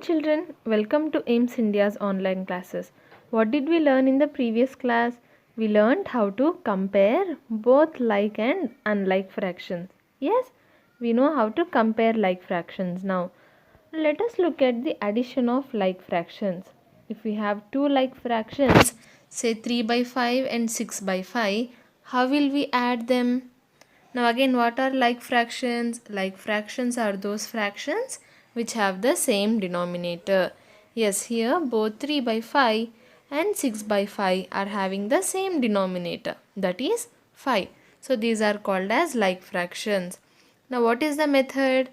children, welcome to AIMS India's online classes. What did we learn in the previous class? We learned how to compare both like and unlike fractions. Yes, we know how to compare like fractions now. Let us look at the addition of like fractions. If we have two like fractions, say 3 by 5 and 6 by 5, how will we add them? Now again, what are like fractions? Like fractions are those fractions which have the same denominator. Yes, here both 3 by 5 and 6 by 5 are having the same denominator, that is 5. So these are called as like fractions. Now what is the method?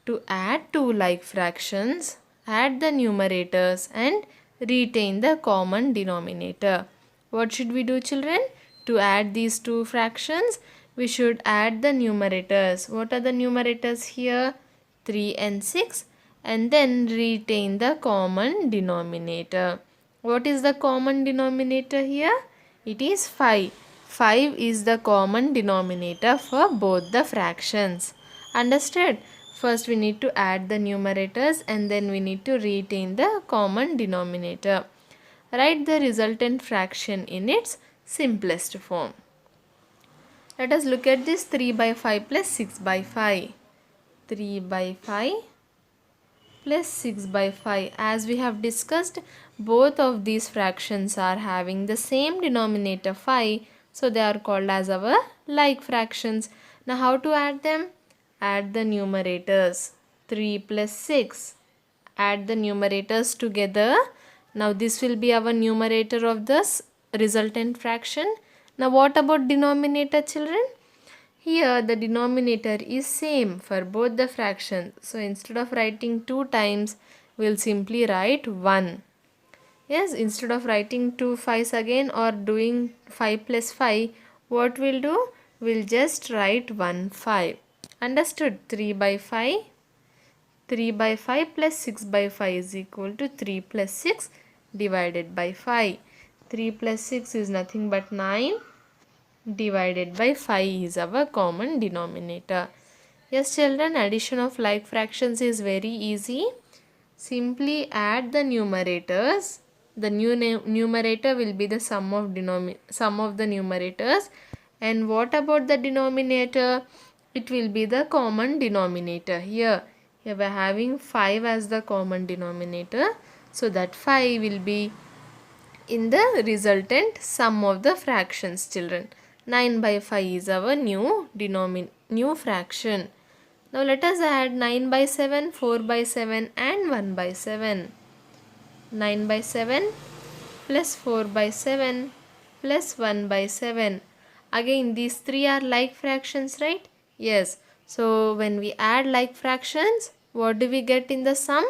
To add two like fractions, add the numerators and retain the common denominator. What should we do, children? To add these two fractions, we should add the numerators. What are the numerators here? 3 and 6, and then retain the common denominator. What is the common denominator here? It is 5. 5 is the common denominator for both the fractions. Understood? First we need to add the numerators and then we need to retain the common denominator. Write the resultant fraction in its simplest form. Let us look at this 3 by 5 plus 6 by 5. 3 by 5 plus 6 by 5. As we have discussed, both of these fractions are having the same denominator 5. So they are called as our like fractions. Now how to add them? Add the numerators. 3 plus 6. Add the numerators together. Now this will be our numerator of this resultant fraction. Now what about denominator, children? Here the denominator is same for both the fractions. So instead of writing 2 times, we'll simply write 1. Yes, instead of writing 2 5's again or doing 5 plus 5, what we'll do? We'll just write 1 5. Understood? 3 by 5. 3 by 5 plus 6 by 5 is equal to 3 plus 6 divided by 5. 3 plus 6 is nothing but 9 divided by 5 is our common denominator. Yes, children, addition of like fractions is very easy. Simply add the numerators. The numerator will be the sum of the numerators. And what about the denominator? It will be the common denominator. Here we are having 5 as the common denominator. So that 5 will be in the resultant sum of the fractions, children. 9 by 5 is our new fraction. Now let us add 9 by 7, 4 by 7 and 1 by 7. 9 by 7 plus 4 by 7 plus 1 by 7. Again these three are like fractions, right? Yes. So when we add like fractions, what do we get in the sum?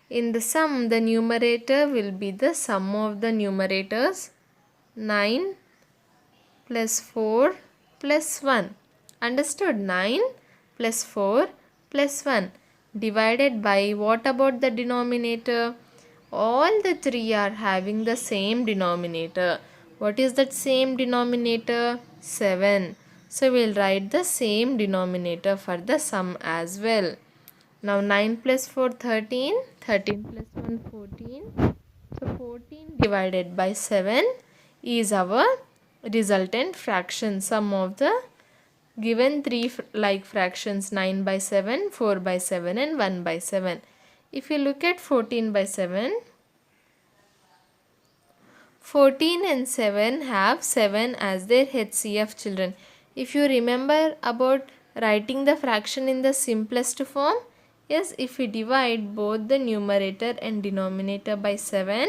In the sum, the numerator will be the sum of the numerators. 9 plus 4 plus 1. Understood? 9 plus 4 plus 1 divided by what about the denominator? All the three are having the same denominator. What is that same denominator? 7. So we will write the same denominator for the sum as well. Now 9 plus 4 13, 13 plus 1 14. So 14 divided by 7 is our resultant fraction, sum of the given three like fractions, 9 by 7, 4 by 7 and 1 by 7. If you look at 14 by 7, 14 and 7 have 7 as their HCF, children. If you remember about writing the fraction in the simplest form, yes, if we divide both the numerator and denominator by 7,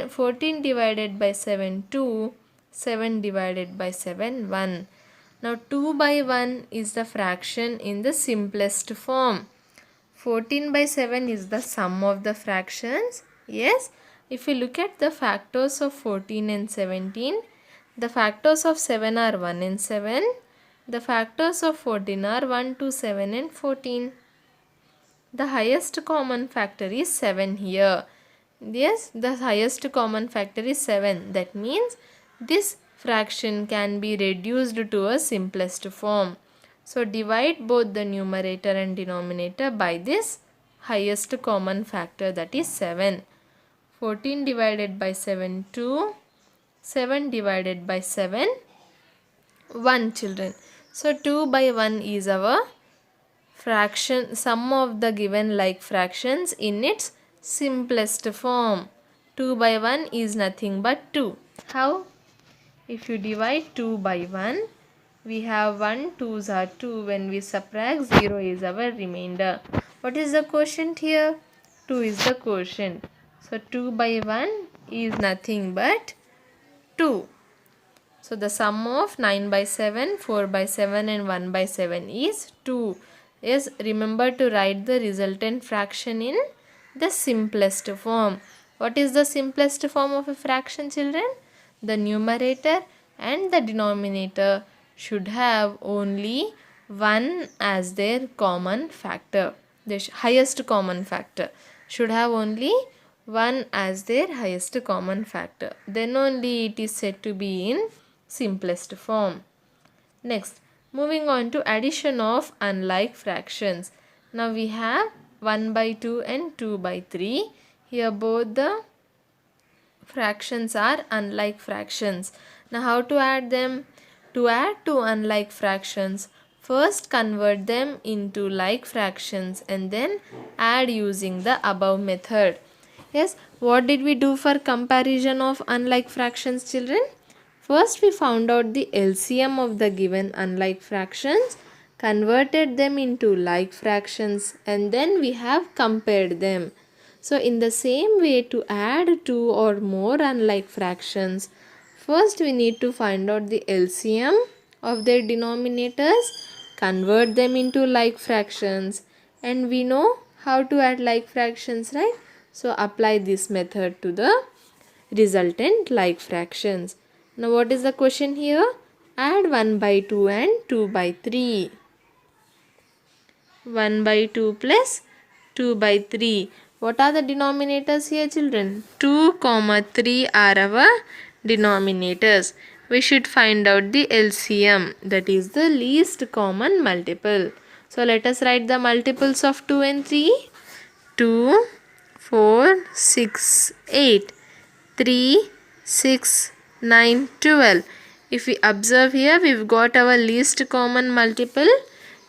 14 divided by 7, 2, 7 divided by 7, 1. Now 2 by 1 is the fraction in the simplest form. 14 by 7 is the sum of the fractions. Yes, if we look at the factors of 14 and 17, the factors of 7 are 1 and 7. The factors of 14 are 1, 2, 7 and 14. The highest common factor is 7 here. Yes, the highest common factor is 7. That means this fraction can be reduced to a simplest form. So divide both the numerator and denominator by this highest common factor, that is 7. 14 divided by 7, 2. 7 divided by 7, 1 children. So 2 by 1 is our fraction, sum of the given like fractions in its simplest form. 2 by 1 is nothing but 2. How? If you divide 2 by 1, we have 1 2s are 2. When we subtract, 0 is our remainder. What is the quotient here? 2 is the quotient. So 2 by 1 is nothing but 2. So the sum of 9 by 7, 4 by 7 and 1 by 7 is 2. Yes, remember to write the resultant fraction in the simplest form. What is the simplest form of a fraction, children? The numerator and the denominator should have only 1 as their common factor. The highest common factor should have only 1 as their highest common factor. Then only it is said to be in simplest form. Next, moving on to addition of unlike fractions. Now we have 1 by 2 and 2 by 3. Here both the fractions are unlike fractions. Now how to add them? To add two unlike fractions, first convert them into like fractions and then add using the above method. Yes, what did we do for comparison of unlike fractions, children? First we found out the LCM of the given unlike fractions, converted them into like fractions, and then we have compared them. So in the same way, to add two or more unlike fractions, first we need to find out the LCM of their denominators, convert them into like fractions, and we know how to add like fractions, right? So apply this method to the resultant like fractions. Now what is the question here? Add 1 by 2 and 2 by 3. 1 by 2 plus 2 by 3. What are the denominators here, children? 2, 3 are our denominators. We should find out the LCM, that is the least common multiple. So let us write the multiples of 2 and 3. 2, 4, 6, 8. 3, 6, 9, 12. If we observe here, we've got our least common multiple,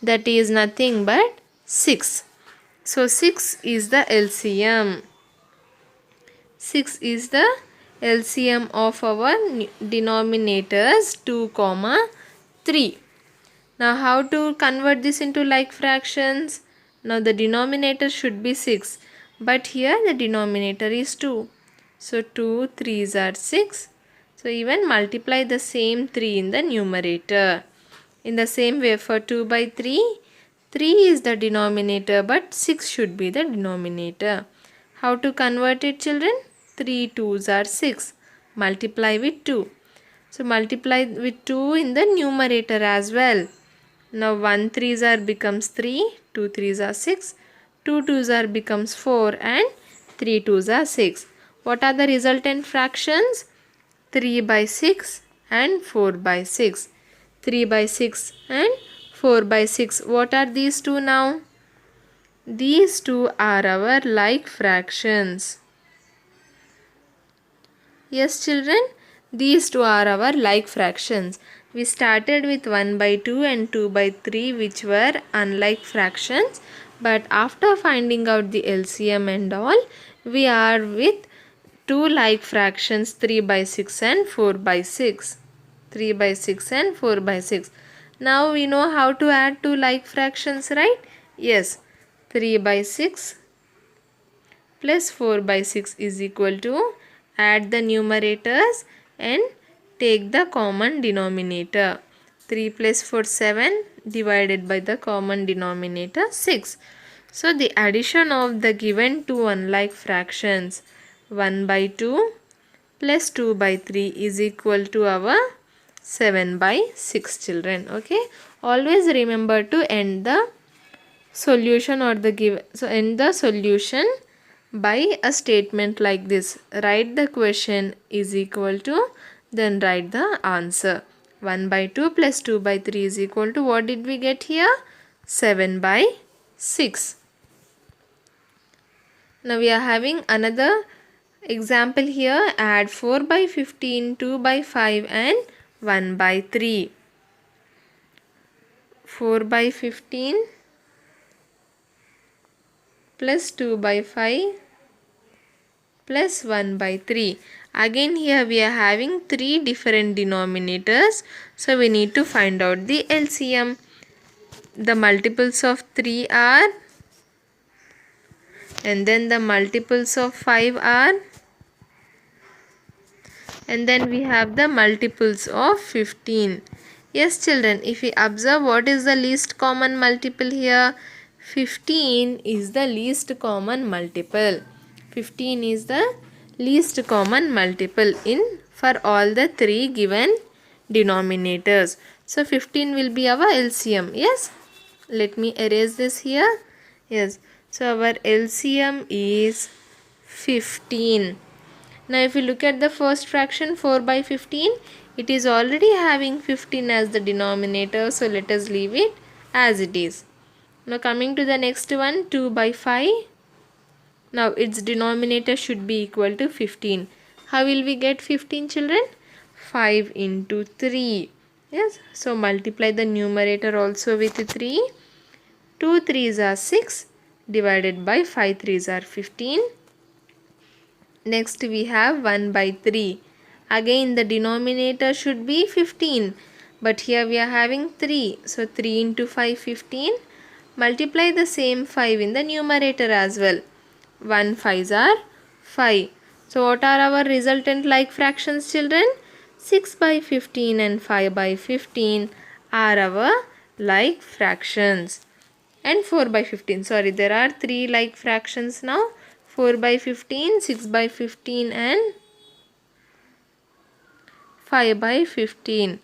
that is nothing but 6. So 6 is the LCM. 6 is the LCM of our denominators 2, 3. Now how to convert this into like fractions? Now the denominator should be 6, but here the denominator is 2. So 2 3s are 6. So even multiply the same 3 in the numerator. In the same way, for 2 by 3, 3 is the denominator but 6 should be the denominator. How to convert it, children? 3 2s are 6. Multiply with 2. So multiply with 2 in the numerator as well. Now 1 3s are becomes 3, 2 3s are 6, 2 2s are becomes 4 and 3 2s are 6. What are the resultant fractions? 3 by 6 and 4 by 6. 3 by 6 and 4 by 6. What are these two now? These two are our like fractions. Yes, children, these two are our like fractions. We started with 1 by 2 and 2 by 3, which were unlike fractions. But after finding out the LCM and all, we are with two like fractions, 3 by 6 and 4 by 6. 3 by 6 and 4 by 6. Now we know how to add two like fractions, right? Yes. 3 by 6 plus 4 by 6 is equal to, add the numerators and take the common denominator. 3 plus 4 7 divided by the common denominator 6. So the addition of the given two unlike fractions, 1 by 2 plus 2 by 3 is equal to our 7 by 6, children. Okay. Always remember to end the solution or end the solution by a statement like this. Write the question is equal to, then write the answer. 1 by 2 plus 2 by 3 is equal to, what did we get here? 7 by 6. Now we are having another example here. Add 4 by 15, 2 by 5 and 1 by 3. 4 by 15 plus 2 by 5 plus 1 by 3. Again here we are having 3 different denominators. So we need to find out the LCM. The multiples of 3 are, and then the multiples of 5 are, and then we have the multiples of 15. Yes children, if we observe what is the least common multiple here, 15 is the least common multiple. 15 is the least common multiple in for all the 3 given denominators. So 15 will be our LCM. Yes, let me erase this here. Yes, so our LCM is 15. Now if you look at the first fraction 4 by 15, it is already having 15 as the denominator, so let us leave it as it is. Now coming to the next one, 2 by 5. Now its denominator should be equal to 15. How will we get 15 children? 5 into 3. Yes, so multiply the numerator also with 3. 2 3s are 6 divided by 5 3s are 15. Next we have 1 by 3. Again the denominator should be 15. But here we are having 3. So 3 into 5 15. Multiply the same 5 in the numerator as well. 1 5s are 5. So what are our resultant like fractions children? 6 by 15 and 5 by 15 are our like fractions. And 4 by 15. Sorry, there are 3 like fractions now. 4 by 15, 6 by 15 and 5 by 15.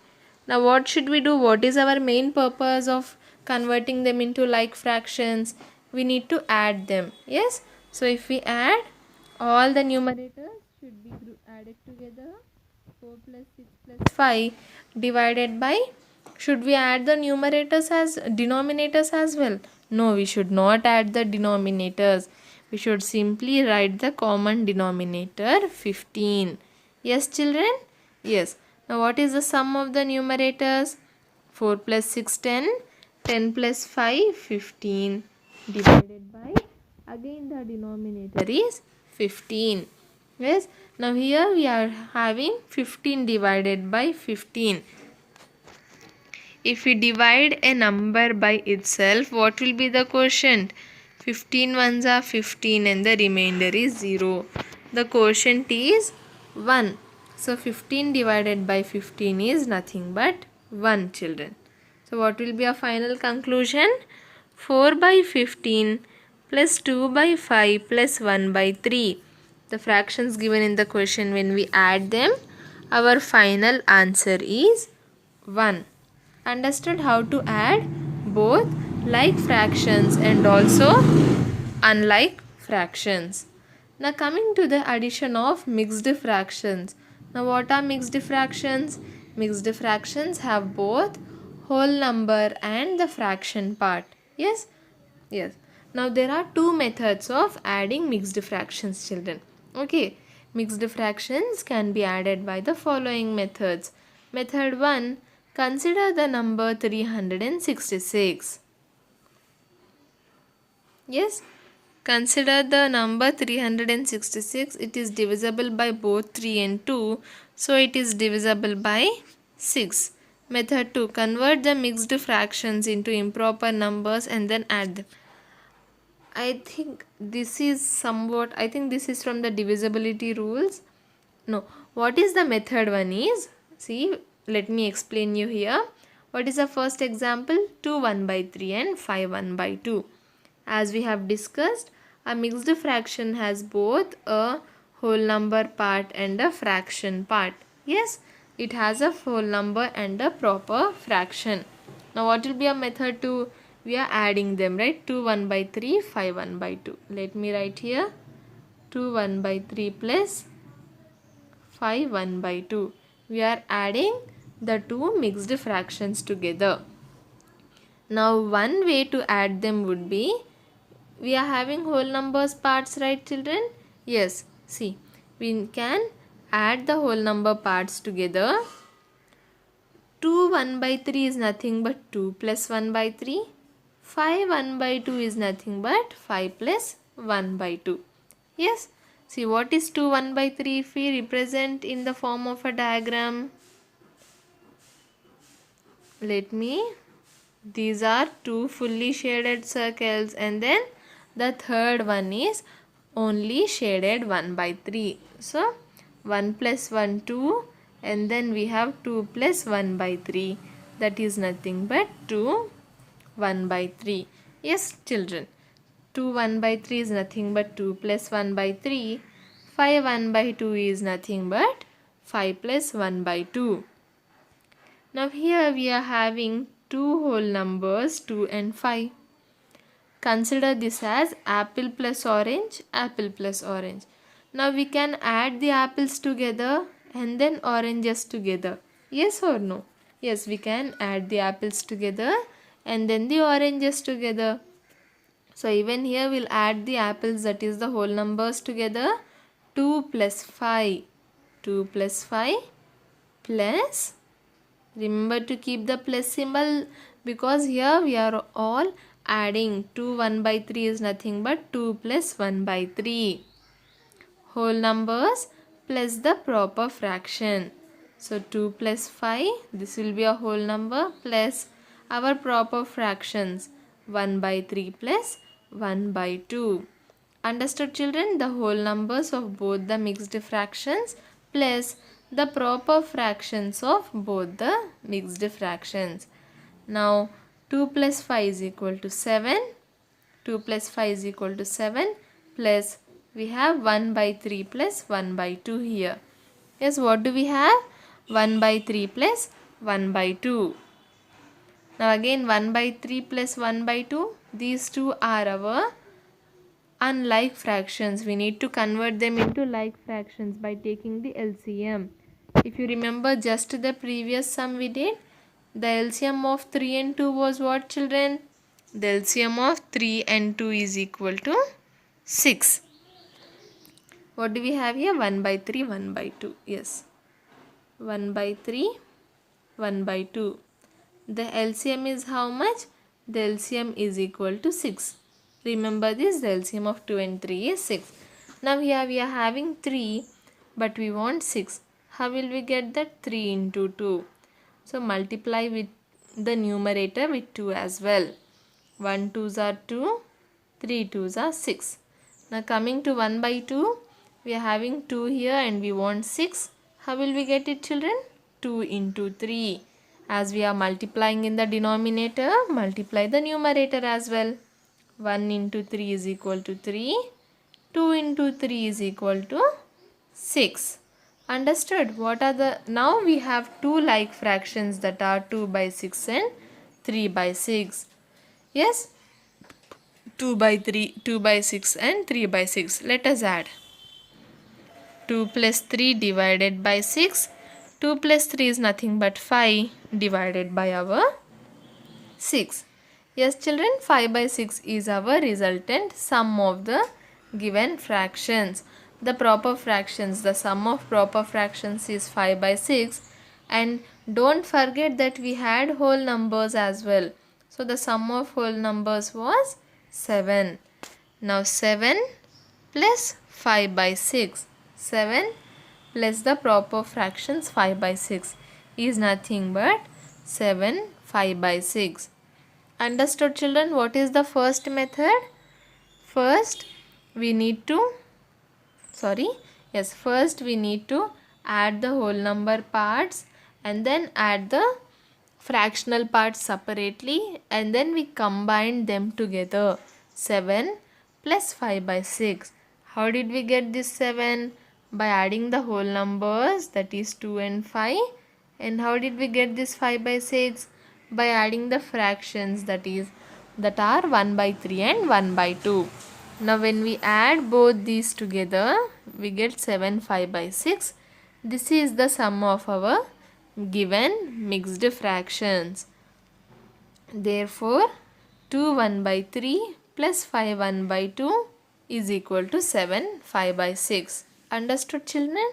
Now what should we do? What is our main purpose of converting them into like fractions? We need to add them. Yes. So if we add, all the numerators should be added together. 4 plus 6 plus 5 divided by, should we add the numerators as denominators as well? No, we should not add the denominators. We should simply write the common denominator 15. Yes children? Yes. Now what is the sum of the numerators? 4 plus 6 10, 10 plus 5 15 divided by, again the denominator is 15. Yes. Now here we are having 15 divided by 15. If we divide a number by itself, what will be the quotient? 15 ones are 15 and the remainder is 0. The quotient is 1. So 15 divided by 15 is nothing but 1 children. So what will be our final conclusion? 4 by 15 plus 2 by 5 plus 1 by 3. The fractions given in the question, when we add them, our final answer is 1. Understood how to add both like fractions and also unlike fractions. Now coming to the addition of mixed fractions. Now what are mixed fractions? Mixed fractions have both whole number and the fraction part. Yes? Yes. Now there are two methods of adding mixed fractions children. Okay. Mixed fractions can be added by the following methods. Method 1. Consider the number 366. Yes, consider the number 366. It is divisible by both 3 and 2. So it is divisible by 6. Method 2. Convert the mixed fractions into improper numbers and then add them. I think this is from the divisibility rules. No, what is the method 1 is? See, let me explain you here. What is the first example? 2 1 by 3 and 5 1 by 2. As we have discussed, a mixed fraction has both a whole number part and a fraction part. Yes, it has a whole number and a proper fraction. Now what will be a method 2? We are adding them, right? 2 1 by 3, 5 1 by 2. Let me write here 2 1 by 3 plus 5 1 by 2. We are adding the two mixed fractions together. Now one way to add them would be, we are having whole numbers parts, right children? Yes, see, we can add the whole number parts together. 2 1 by 3 is nothing but 2 plus 1 by 3. 5 1 by 2 is nothing but 5 plus 1 by 2. Yes, see, what is 2 1 by 3 if we represent in the form of a diagram? These are two fully shaded circles, and then the third one is only shaded 1 by 3. So 1 plus 1 2, and then we have 2 plus 1 by 3, that is nothing but 2 1 by 3. Yes children, 2 1 by 3 is nothing but 2 plus 1 by 3. 5 1 by 2 is nothing but 5 plus 1 by 2. Now here we are having two whole numbers 2 and 5. Consider this as apple plus orange, apple plus orange. Now we can add the apples together and then oranges together. Yes or no? Yes, we can add the apples together and then the oranges together. So even here we'll add the apples, that is the whole numbers together. 2 plus 5. 2 plus 5 plus, remember to keep the plus symbol because here we are all adding. 2 1 by 3 is nothing but 2 plus 1 by 3. Whole numbers plus the proper fraction. So 2 plus 5, this will be a whole number, plus our proper fractions 1 by 3 plus 1 by 2. Understood children? The whole numbers of both the mixed fractions plus the proper fractions of both the mixed fractions. Now 2 plus 5 is equal to 7. 2 plus 5 is equal to 7, plus we have 1 by 3 plus 1 by 2 here. Yes, what do we have? 1 by 3 plus 1 by 2. Now again 1 by 3 plus 1 by 2. These two are our unlike fractions. We need to convert them into like fractions by taking the LCM. If you remember just the previous sum we did, the LCM of 3 and 2 was what children? The LCM of 3 and 2 is equal to 6. What do we have here? 1 by 3, 1 by 2. Yes. 1 by 3, 1 by 2. The LCM is how much? The LCM is equal to 6. Remember this, the LCM of 2 and 3 is 6. Now here we are having 3, but we want 6. How will we get that? 3 into 2. So multiply with the numerator with 2 as well. 1 2s are 2, 3 2s are 6. Now coming to 1 by 2, we are having 2 here and we want 6. How will we get it children? 2 into 3. As we are multiplying in the denominator, multiply the numerator as well. 1 into 3 is equal to 3. 2 into 3 is equal to 6. Understood? What are the, now we have two like fractions, that are 2 by 6 and 3 by 6. Yes, 2 by 3, 2 by 6 and 3 by 6. Let us add. 2 plus 3 divided by 6. 2 plus 3 is nothing but 5 divided by our 6. Yes children, 5 by 6 is our resultant sum of the given fractions. The proper fractions, the sum of proper fractions is 5 by 6, and don't forget that we had whole numbers as well. So the sum of whole numbers was 7. Now 7 plus 5 by 6. 7 plus the proper fractions 5 by 6 is nothing but 7 5 by 6. Understood children? What is the first method? First we need to add the whole number parts and then add the fractional parts separately, and then we combine them together. 7 plus 5 by 6. How did we get this 7? By adding the whole numbers, that is 2 and 5. And how did we get this 5 by 6? By adding the fractions, that are 1 by 3 and 1 by 2. Now when we add both these together, we get 7 5 by 6. This is the sum of our given mixed fractions. Therefore 2 1 by 3 plus 5 1 by 2 is equal to 7 5 by 6. Understood, children?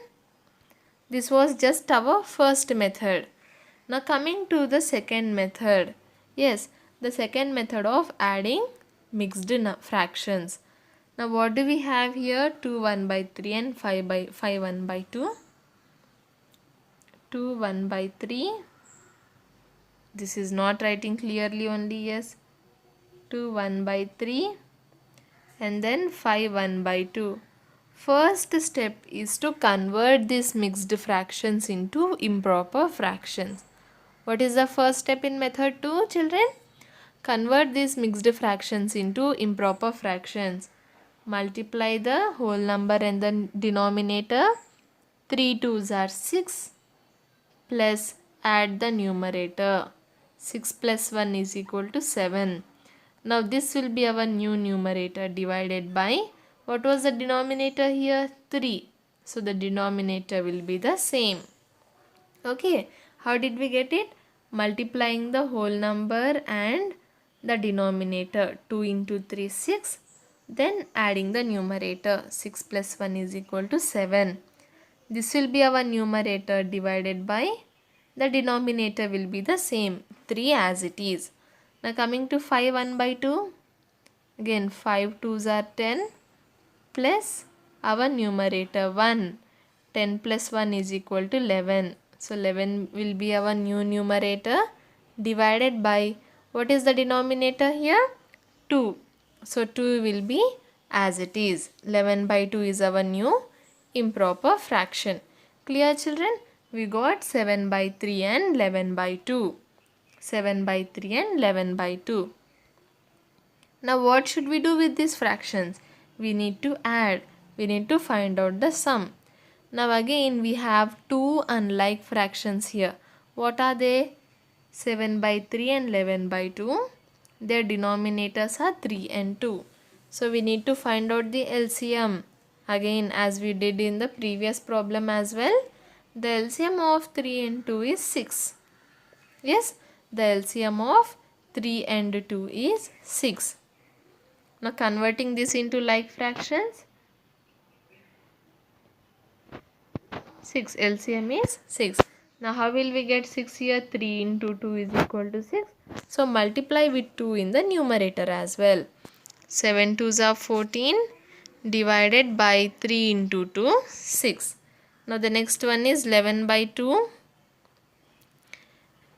This was just our first method. Now coming to the second method. Yes, the second method of adding mixed fractions. Now what do we have here? 2 1 by 3 and 5 1 by 2. 2 1 by 3. This is not writing clearly only, yes. 2 1 by 3 and then 5 1 by 2. First step is to convert these mixed fractions into improper fractions. What is the first step in method 2, children? Convert these mixed fractions into improper fractions. Multiply the whole number and the denominator. 3 2s are 6 plus add the numerator. 6 plus 1 is equal to 7. Now this will be our new numerator divided by, what was the denominator here? 3. So the denominator will be the same. Okay, how did we get it? Multiplying the whole number and the denominator. 2 into 3 6. Then adding the numerator. 6 plus 1 is equal to 7. This will be our numerator divided by, the denominator will be the same, 3 as it is. Now coming to 5 1 by 2. Again 5 2s are 10 plus our numerator 1. 10 plus 1 is equal to 11. So 11 will be our new numerator divided by, what is the denominator here? 2. So 2 will be as it is. 11 by 2 is our new improper fraction. Clear, children? We got 7 by 3 and 11 by 2. 7 by 3 and 11 by 2. Now what should we do with these fractions? We need to add. We need to find out the sum. Now again we have two unlike fractions here. What are they? 7 by 3 and 11 by 2. Their denominators are 3 and 2. So we need to find out the LCM. Again, as we did in the previous problem as well, the LCM of 3 and 2 is 6. Yes, the LCM of 3 and 2 is 6. Now converting this into like fractions. 6, LCM is 6. Now how will we get 6 here? 3 into 2 is equal to 6. So multiply with 2 in the numerator as well. 7 2s are 14 divided by 3 into 2, 6. Now the next one is 11 by 2.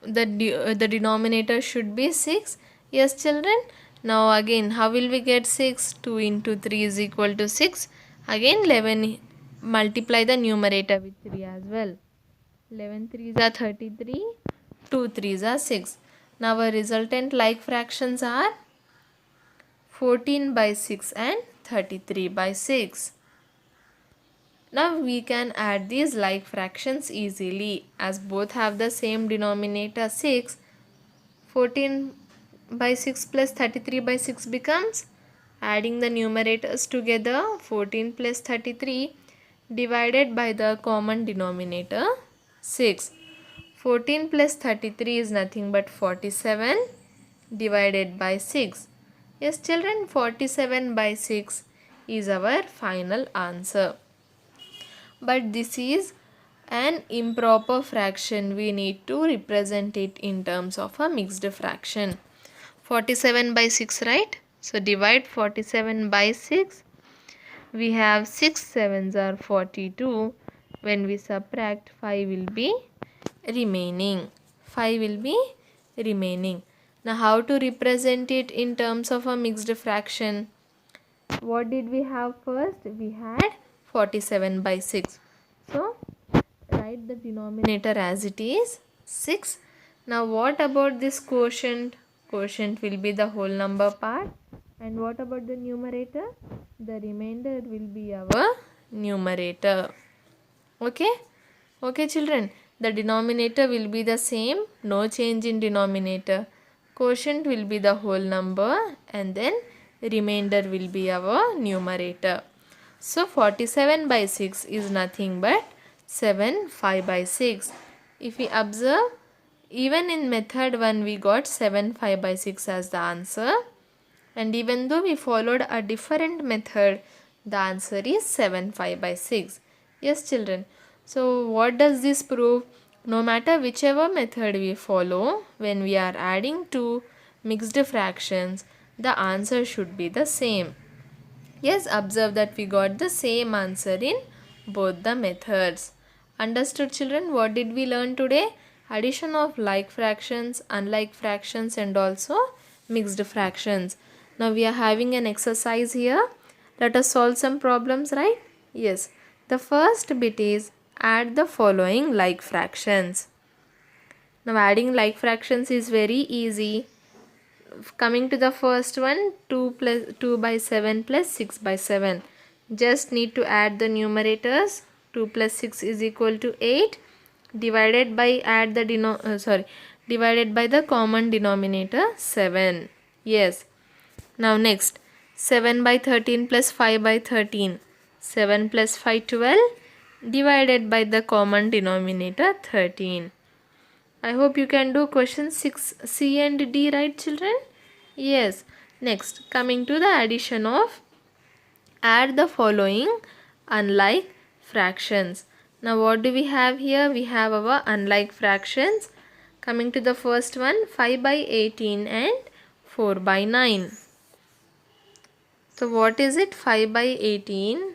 The denominator should be 6. Yes, children. Now again, how will we get 6? 2 into 3 is equal to 6. Again 11, multiply the numerator with 3 as well. 11 3s are 33. 2 3s are 6. Now our resultant like fractions are 14 by 6 and 33 by 6. Now we can add these like fractions easily as both have the same denominator 6. 14 by 6 plus 33 by 6 becomes, adding the numerators together, 14 plus 33 divided by the common denominator 6. 14 plus 33 is nothing but 47 divided by 6. Yes, children, 47 by 6 is our final answer. But this is an improper fraction. We need to represent it in terms of a mixed fraction. 47 by 6, right? So divide 47 by 6. We have 6 7s are 42. When we subtract, 5 will be remaining. 5 will be remaining. Now how to represent it in terms of a mixed fraction? What did we have first? We had 47 by 6. So write the denominator as it is 6. Now what about this quotient? Quotient will be the whole number part. And what about the numerator? The remainder will be our numerator. Okay? Okay, children. The denominator will be the same. No change in denominator. Quotient will be the whole number and then remainder will be our numerator. So 47 by 6 is nothing but 7 5 by 6. If we observe, even in method 1 we got 7 5 by 6 as the answer. And even though we followed a different method, the answer is 7 5 by 6. Yes children. So what does this prove? No matter whichever method we follow, when we are adding two mixed fractions, the answer should be the same. Yes, observe that we got the same answer in both the methods. Understood children? What did we learn today? Addition of like fractions, unlike fractions and also mixed fractions. Now we are having an exercise here. Let us solve some problems, right? Yes. The first bit is add the following like fractions. Now adding like fractions is very easy. Coming to the first one, 2 by 7 plus 6 by 7. Just need to add the numerators. 2 plus 6 is equal to 8. Divided by divided by the common denominator 7. Yes. Now next, 7 by 13 plus 5 by 13. 7 plus 5 12. Divided by the common denominator 13. I hope you can do question 6C and D, right children? Yes. Next, coming to the addition of add the following unlike fractions. Now what do we have here? We have our unlike fractions. Coming to the first one, 5 by 18 and 4 by 9. So what is it? 5 by 18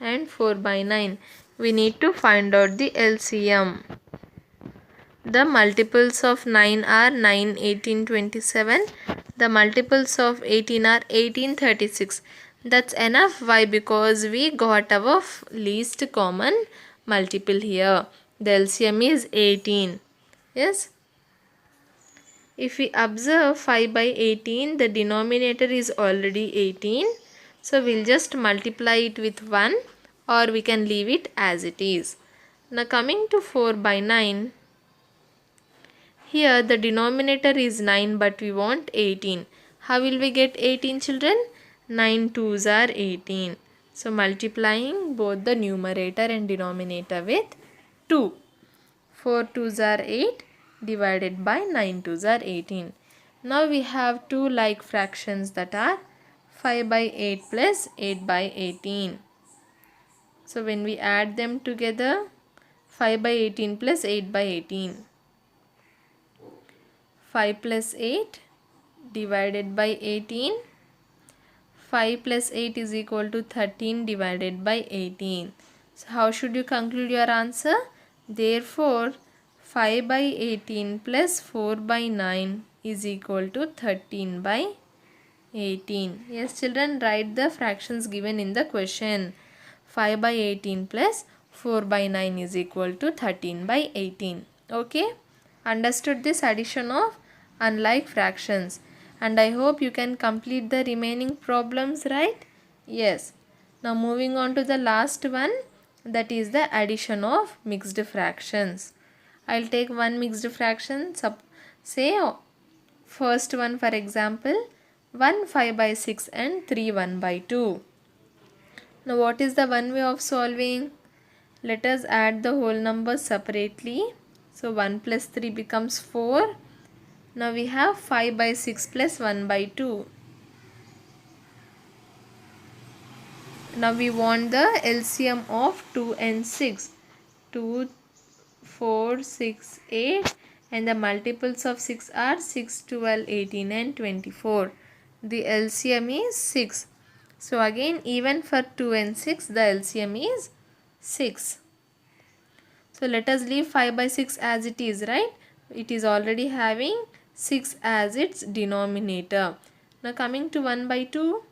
and 4 by 9. We need to find out the LCM. The multiples of 9 are 9, 18, 27. The multiples of 18 are 18, 36. That's enough. Why? Because we got our least common multiple here. The LCM is 18. Yes. If we observe 5 by 18, the denominator is already 18. So we'll just multiply it with 1 or we can leave it as it is. Now coming to 4 by 9. Here the denominator is 9 but we want 18. How will we get 18 children? 9 2s are 18. So multiplying both the numerator and denominator with 2. 4 2s are 8 divided by 9 2s are 18. Now we have two like fractions that are 5 by 8 plus 8 by 18. So when we add them together, 5 by 18 plus 8 by 18. 5 plus 8 divided by 18. 5 plus 8 is equal to 13 divided by 18. So how should you conclude your answer? Therefore, 5 by 18 plus 4 by 9 is equal to 13 by 18. Yes children, write the fractions given in the question. 5 by 18 plus 4 by 9 is equal to 13 by 18. Okay? Understood this addition of unlike fractions, and I hope you can complete the remaining problems, right? Yes. Now moving on to the last one, that is the addition of mixed fractions. I'll take one mixed fraction, say first one for example, 1 5 by 6 and 3 1 by 2. Now what is the one way of solving? Let us add the whole numbers separately. So 1 plus 3 becomes 4. Now we have 5 by 6 plus 1 by 2. Now we want the LCM of 2 and 6. 2, 4, 6, 8, and the multiples of 6 are 6, 12, 18 and 24. The LCM is 6. So again even for 2 and 6 the LCM is 6. So let us leave 5 by 6 as it is, right? It is already having 6 as its denominator. Now coming to 1 by 2,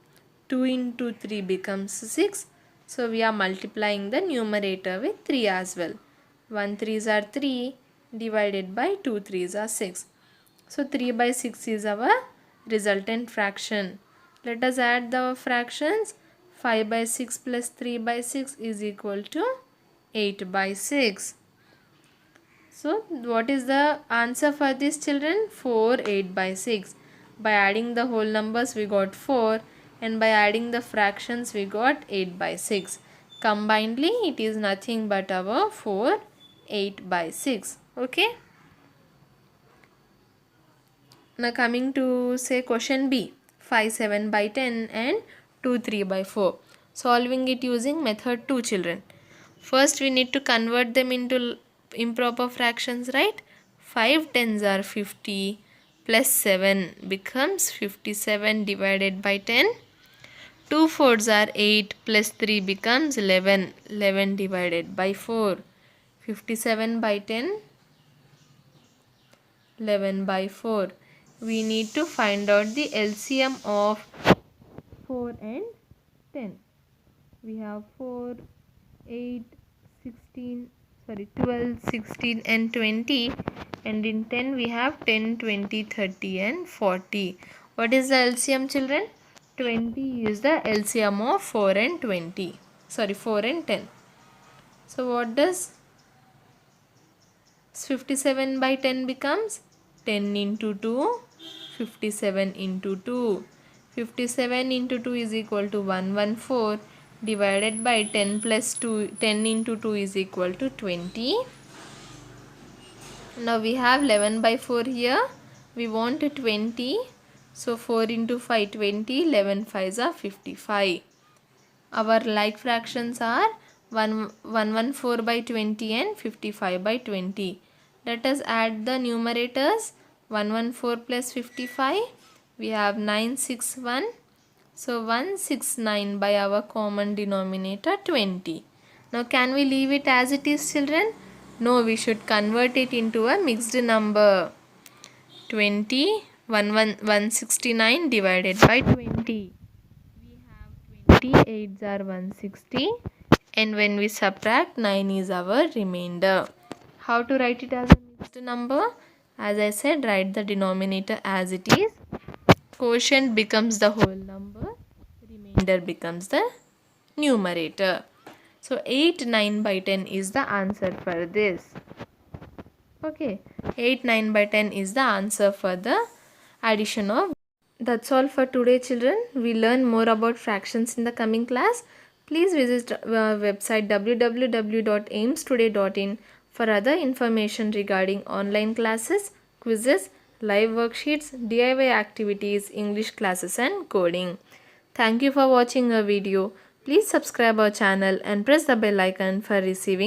2 into 3 becomes 6. So we are multiplying the numerator with 3 as well. 1 3s are 3 divided by 2 3s are 6. So 3 by 6 is our resultant fraction. Let us add the fractions. 5 by 6 plus 3 by 6 is equal to 8 by 6. So what is the answer for this children? 4 8 by 6. By adding the whole numbers we got 4, and by adding the fractions we got 8 by 6. Combinedly it is nothing but our 4 8 by 6. Okay. Now coming to say question B, 5 7 by 10 and 2 3 by 4. Solving it using method 2, children. First we need to convert them into improper fractions, right? 5 tens are 50 plus 7 becomes 57 divided by 10. 2 fours are 8 plus 3 becomes 11. 11 divided by 4. 57 by 10. 11 by 4. We need to find out the LCM of 4 and 10. We have 4, 8, 16, 12, 16 and 20, and in 10 we have 10, 20, 30 and 40. What is the LCM, children? 20 is the LCM of 4 and 20. 4 and 10. So what does 57 by 10 becomes? 10 into 2, 57 into 2. 57 into 2 is equal to 114 divided by 10 plus 2. 10 into 2 is equal to 20. Now we have 11 by 4 here. We want 20. So 4 into 5, 20. 11 5s are 55. Our like fractions are 114 by 20 and 55 by 20. Let us add the numerators. 114 plus 55. We have 961. So 169 by our common denominator 20. Now can we leave it as it is, children? No, we should convert it into a mixed number. 20, 169 divided by 20. We have 28s are 160, and when we subtract, 9 is our remainder. How to write it as a mixed number? As I said, write the denominator as it is. Quotient becomes the whole number. Remainder becomes the numerator. So 8, 9 by 10 is the answer for this. Okay, 8, 9 by 10 is the answer for the addition of. That's all for today, children. We learn more about fractions in the coming class. Please visit our website www.aimstoday.in for other information regarding online classes, quizzes, live worksheets, DIY activities, English classes and coding. Thank you for watching our video. Please subscribe our channel and press the bell icon for receiving